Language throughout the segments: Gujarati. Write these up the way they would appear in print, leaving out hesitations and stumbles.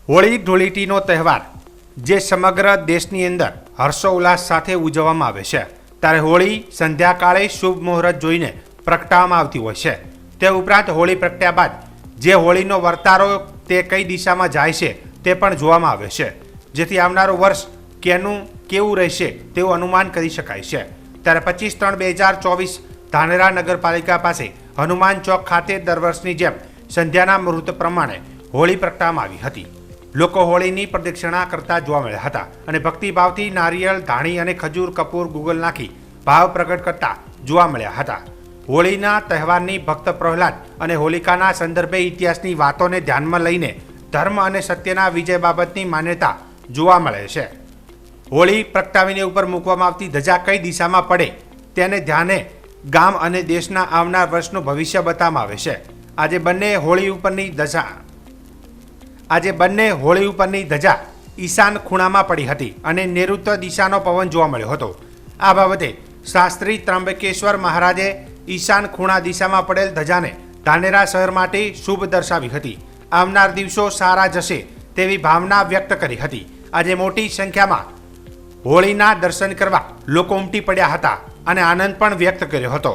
હોળી ધૂળેટીનો તહેવાર જે સમગ્ર દેશની અંદર હર્ષોલ્લાસ સાથે ઉજવવામાં આવે છે ત્યારે હોળી સંધ્યાકાળે શુભ મુહૂર્ત જોઈને પ્રગટાવવામાં આવતી હોય છે। તે ઉપરાંત હોળી પ્રગટ્યા બાદ જે હોળીનો વર્તારો તે કઈ દિશામાં જાય છે તે પણ જોવામાં આવે છે, જેથી આવનારું વર્ષ કેવું રહેશે તેવું અનુમાન કરી શકાય છે। ત્યારે 25/3/2024 ધાનેરા નગરપાલિકા પાસે હનુમાન ચોક ખાતે દર વર્ષની જેમ સંધ્યાના મુહૂર્ત પ્રમાણે હોળી પ્રગટાવવામાં આવી હતી। લોકો હોળીની પ્રદક્ષિણા કરતા જોવા મળ્યા હતા અને ભક્તિભાવથી નારિયેળ, ધાણી અને ખજૂર, કપૂર, ગુગલ નાખી ભાવ પ્રગટ કરતા જોવા મળ્યા હતા। હોળીના તહેવારની ભક્ત પ્રહલાદ અને હોલિકાના સંદર્ભે ઇતિહાસની વાતોને ધ્યાનમાં લઈને ધર્મ અને સત્યના વિજય બાબતની માન્યતા જોવા મળે છે। હોળી પ્રગટાવીને ઉપર મૂકવામાં આવતી ધજા કઈ દિશામાં પડે તેને ધ્યાને ગામ અને દેશના આવનાર વર્ષનું ભવિષ્ય બતાવવામાં આવે છે। આજે બંને હોળી ઉપરની ધજા ઈશાન ખૂણામાં પડી હતી અને નૈઋત્ય દિશાનો પવન જોવા મળ્યો હતો। આ બાબતે શાસ્ત્રી ત્રંબકેશ્વર મહારાજે ઈશાન ખૂણા દિશામાં પડેલ ધજાને ધાનેરા શહેર માટે શુભ દર્શાવી હતી। આવનાર દિવસો સારા જશે તેવી ભાવના વ્યક્ત કરી હતી। આજે મોટી સંખ્યામાં હોળીના દર્શન કરવા લોકો ઉમટી પડ્યા હતા અને આનંદ પણ વ્યક્ત કર્યો હતો।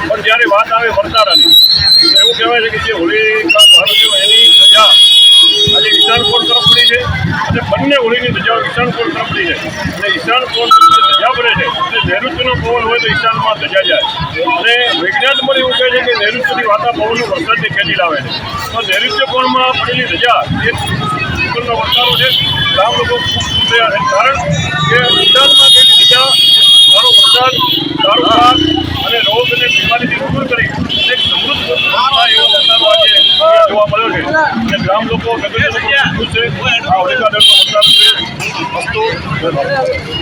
પણ જ્યારે વાત આવે વર્તારાની એવું કહેવાય છે કે જે હોળીકા દહન એની ધજા આજે ઈશાન કોણ તરફ પડી છે અને બંને હોળીની ધજાઓ ઈશાન કોણ તરફ પડી છે અને ઈશાન કોણ ધજા પડે છે એટલે નૈઋત્યનો પવન હોય તો ઈશાનમાં ધજા જાય અને વિજ્ઞાન પણ એવું કહે છે કે નૈઋત્યની વાતા પવનનું વરસાદને ખેંચી લાવે છે। તો નૈઋત્ય કોણમાં પડેલી ધજા એ ઉત્તરનો વર્તારો છે। ગામ લોકો ખૂબ ખુશ થયા છે કારણ કે ઈશાનમાં ગયેલી ધજા સારો વરસાદ, સારું પાક અને રોગ અને બીમારીથી દૂર કરી એક સમૃદ્ધ એવો વર્તારો આજે જોવા મળ્યો છે અને ગ્રામ લોકો નગરીય લોકો ખુશ છે। આ હોલિકા દહનનો વર્તારો છે।